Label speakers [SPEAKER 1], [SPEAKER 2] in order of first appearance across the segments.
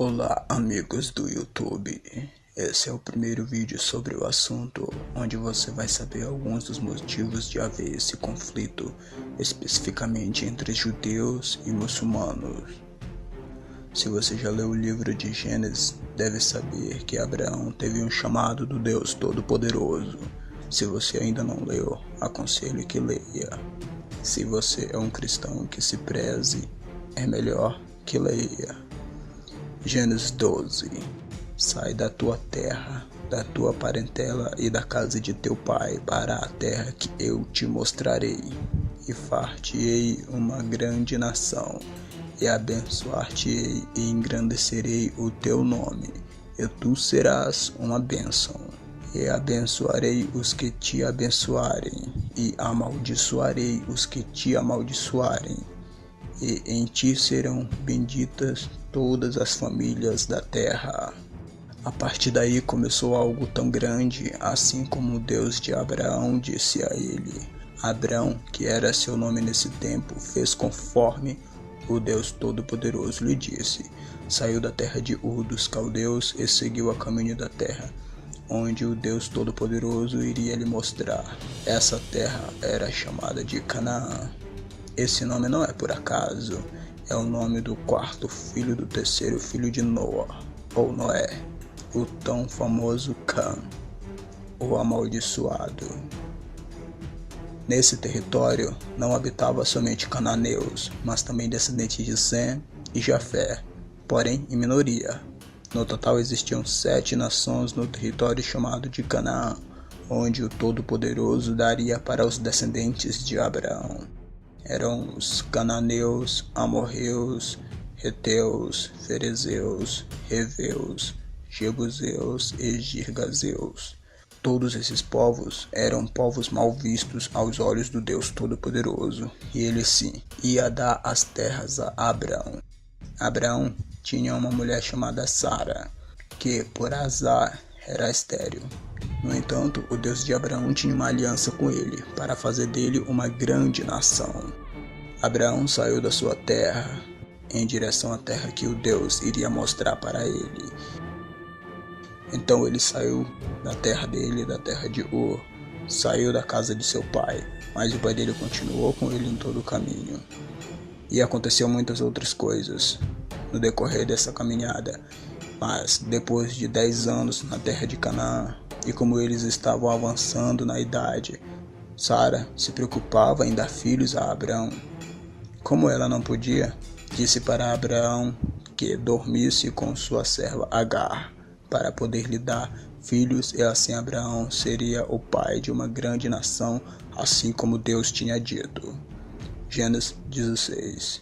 [SPEAKER 1] Olá amigos do YouTube, esse é o primeiro vídeo sobre o assunto, onde você vai saber alguns dos motivos de haver esse conflito, especificamente entre judeus e muçulmanos. Se você já leu o livro de Gênesis, deve saber que Abraão teve um chamado do Deus Todo-Poderoso. Se você ainda não leu, aconselho que leia. Se você é um cristão que se preze, é melhor que leia. Gênesis 12. Sai da tua terra, da tua parentela e da casa de teu pai, para a terra que eu te mostrarei, e far-te-ei uma grande nação, e abençoar-te-ei e engrandecerei o teu nome, e tu serás uma bênção. E abençoarei os que te abençoarem, e amaldiçoarei os que te amaldiçoarem. E em ti serão benditas todas as famílias da terra. A partir daí começou algo tão grande, assim como o Deus de Abraão disse a ele. Abraão, que era seu nome nesse tempo, fez conforme o Deus Todo-Poderoso lhe disse. Saiu da terra de Ur dos Caldeus e seguiu a caminho da terra, onde o Deus Todo-Poderoso iria lhe mostrar. Essa terra era chamada de Canaã. Esse nome não é por acaso, é o nome do quarto filho do terceiro filho de Noé, ou Noé, o tão famoso Cã, o amaldiçoado. Nesse território não habitava somente cananeus, mas também descendentes de Sem e Jafé, porém em minoria. No total existiam 7 nações no território chamado de Canaã, onde o Todo-Poderoso daria para os descendentes de Abraão. Eram os cananeus, amorreus, heteus, ferezeus, reveus, jebuseus e girgazeus. Todos esses povos eram povos mal vistos aos olhos do Deus Todo-Poderoso, e ele sim ia dar as terras a Abraão. Abraão tinha uma mulher chamada Sara, que por azar era estéril. No entanto, o Deus de Abraão tinha uma aliança com ele, para fazer dele uma grande nação. Abraão saiu da sua terra, em direção à terra que o Deus iria mostrar para ele. Então ele saiu da terra dele, da terra de Ur, saiu da casa de seu pai, mas o pai dele continuou com ele em todo o caminho. E aconteceu muitas outras coisas no decorrer dessa caminhada, mas depois de 10 anos na terra de Canaã, e como eles estavam avançando na idade, Sara se preocupava em dar filhos a Abraão. Como ela não podia, disse para Abraão que dormisse com sua serva Agar, para poder lhe dar filhos, e assim Abraão seria o pai de uma grande nação, assim como Deus tinha dito. Gênesis 16.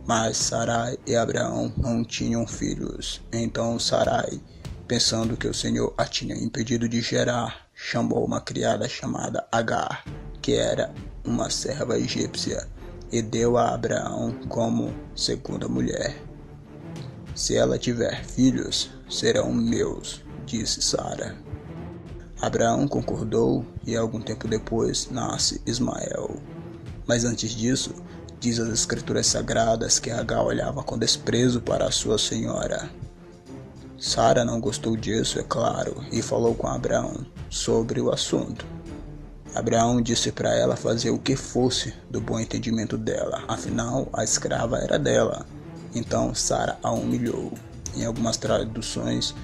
[SPEAKER 1] Mas Sarai e Abraão não tinham filhos. Então Sarai, pensando que o Senhor a tinha impedido de gerar, chamou uma criada chamada Agar, que era uma serva egípcia, e deu a Abraão como segunda mulher. Se ela tiver filhos, serão meus, disse Sara. Abraão concordou, e algum tempo depois nasce Ismael. Mas antes disso, diz as escrituras sagradas que Agar olhava com desprezo para a sua senhora. Sara não gostou disso, é claro, e falou com Abraão sobre o assunto. Abraão disse para ela fazer o que fosse do bom entendimento dela, afinal a escrava era dela. Então Sara a humilhou. Em algumas traduções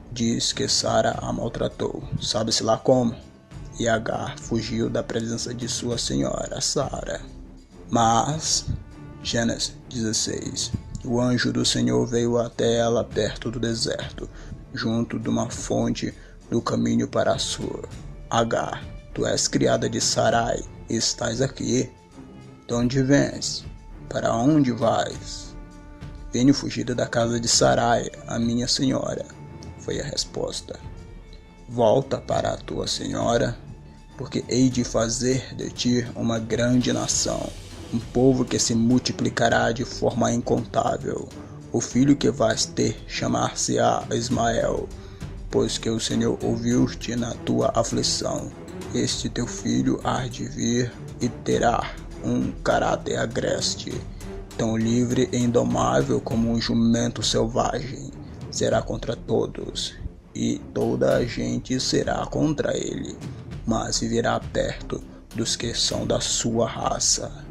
[SPEAKER 1] diz que Sara a maltratou, sabe-se lá como, e Agar fugiu da presença de sua senhora, Sara. Mas, Gênesis 16, o anjo do Senhor veio até ela perto do deserto, junto de uma fonte do caminho para Sur. Agar, tu és criada de Sarai, e estás aqui. De onde vens? Para onde vais? Venho fugida da casa de Sarai, a minha senhora, foi a resposta. Volta para a tua senhora, porque hei de fazer de ti uma grande nação, um povo que se multiplicará de forma incontável. O filho que vais ter chamar-se-á Ismael, pois que o Senhor ouviu-te na tua aflição. Este teu filho há de vir e terá um caráter agreste, tão livre e indomável como um jumento selvagem. será contra todos, e toda a gente será contra ele, mas viverá perto dos que são da sua raça.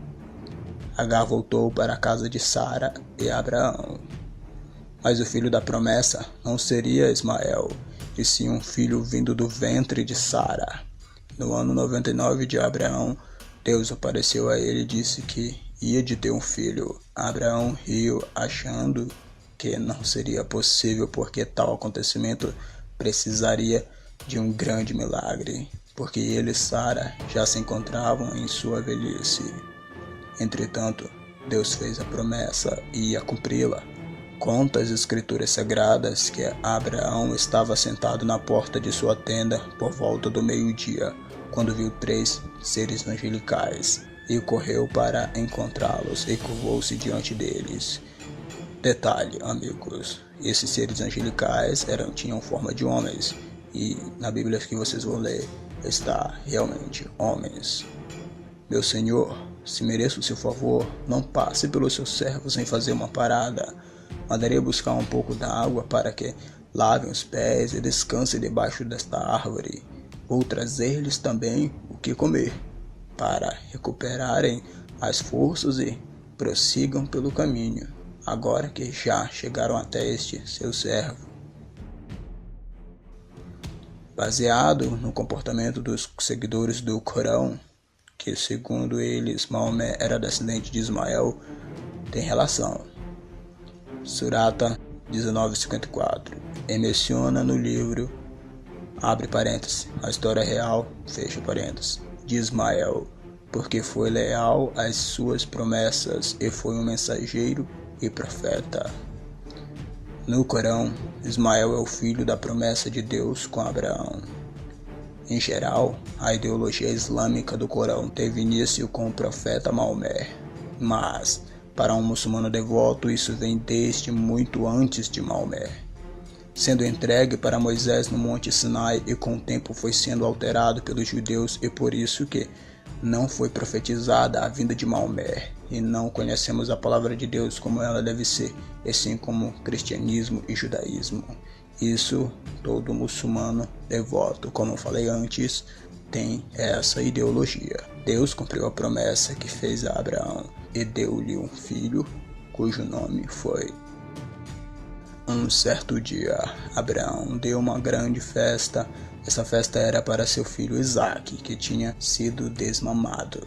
[SPEAKER 1] Agar voltou para a casa de Sara e Abraão. Mas o filho da promessa não seria Ismael, e sim um filho vindo do ventre de Sara. No ano 99 de Abraão, Deus apareceu a ele e disse que ia de ter um filho. Abraão riu, achando que não seria possível, porque tal acontecimento precisaria de um grande milagre, porque ele e Sara já se encontravam em sua velhice. Entretanto, Deus fez a promessa e ia cumpri-la. Conta as escrituras sagradas que Abraão estava sentado na porta de sua tenda por volta do meio-dia, quando viu 3 seres angelicais, e correu para encontrá-los e curvou-se diante deles. Detalhe, amigos, esses seres angelicais tinham forma de homens, e na Bíblia que vocês vão ler está realmente homens. Meu Senhor, se mereço o seu favor, não passe pelos seus servos sem fazer uma parada. Mandarei buscar um pouco d'água para que lavem os pés e descansem debaixo desta árvore. Vou trazer-lhes também o que comer, para recuperarem as forças e prossigam pelo caminho, agora que já chegaram até este seu servo. Baseado no comportamento dos seguidores do Corão, que segundo eles Maomé era descendente de Ismael, tem relação. Surata 19:54 e menciona no livro, abre parênteses, a história real, fecha parênteses, de Ismael, porque foi leal às suas promessas e foi um mensageiro e profeta. No Corão, Ismael é o filho da promessa de Deus com Abraão. Em geral, a ideologia islâmica do Corão teve início com o profeta Maomé, mas para um muçulmano devoto isso vem desde muito antes de Maomé, sendo entregue para Moisés no Monte Sinai, e com o tempo foi sendo alterado pelos judeus, e por isso que não foi profetizada a vinda de Maomé, e não conhecemos a palavra de Deus como ela deve ser, assim como cristianismo e judaísmo. Isso todo muçulmano devoto, como eu falei antes, tem essa ideologia. Deus cumpriu a promessa que fez a Abraão e deu-lhe um filho, cujo nome foi. Um certo dia, Abraão deu uma grande festa. Essa festa era para seu filho Isaque, que tinha sido desmamado.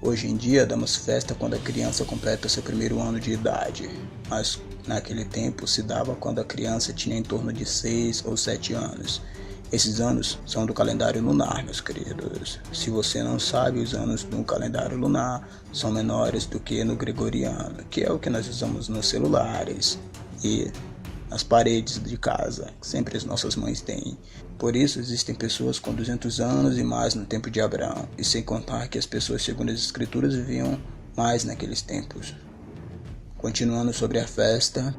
[SPEAKER 1] Hoje em dia damos festa quando a criança completa seu primeiro ano de idade, mas naquele tempo se dava quando a criança tinha em torno de 6 ou 7 anos. Esses anos são do calendário lunar, meus queridos. Se você não sabe, os anos do calendário lunar são menores do que no gregoriano, que é o que nós usamos nos celulares e nas paredes de casa, que sempre as nossas mães têm. Por isso existem pessoas com 200 anos e mais no tempo de Abraão, e sem contar que as pessoas, segundo as escrituras, viviam mais naqueles tempos. Continuando sobre a festa,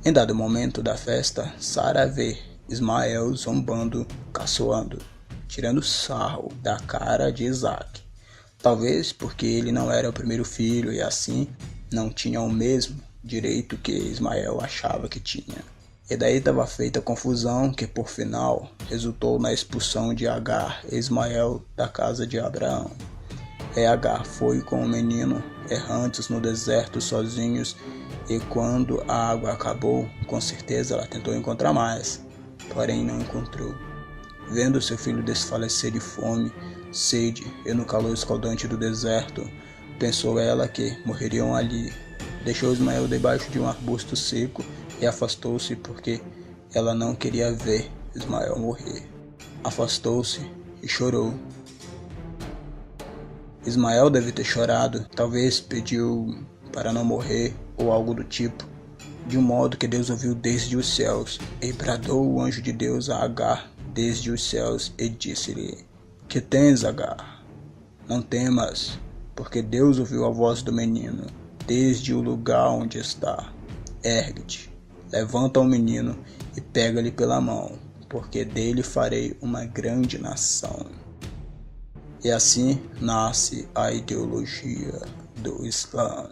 [SPEAKER 1] em dado momento da festa, Sara vê Ismael zombando, caçoando, tirando sarro da cara de Isaque. Talvez porque ele não era o primeiro filho e assim não tinha o mesmo direito que Ismael achava que tinha. E daí estava feita a confusão que por final resultou na expulsão de Agar e Ismael da casa de Abraão. E Agar foi com o menino errantes no deserto sozinhos, e quando a água acabou, com certeza ela tentou encontrar mais, porém não encontrou. Vendo seu filho desfalecer de fome, sede e no calor escaldante do deserto, pensou ela que morreriam ali. Deixou Ismael debaixo de um arbusto seco e afastou-se, porque ela não queria ver Ismael morrer. Afastou-se e chorou. Ismael deve ter chorado, talvez pediu para não morrer ou algo do tipo, de um modo que Deus ouviu desde os céus, e bradou o anjo de Deus a Agar desde os céus e disse-lhe: Que tens, Agar? Não temas, porque Deus ouviu a voz do menino desde o lugar onde está. Ergue-te, levanta o menino e pega-lhe pela mão, porque dele farei uma grande nação. E assim nasce a ideologia do Islã.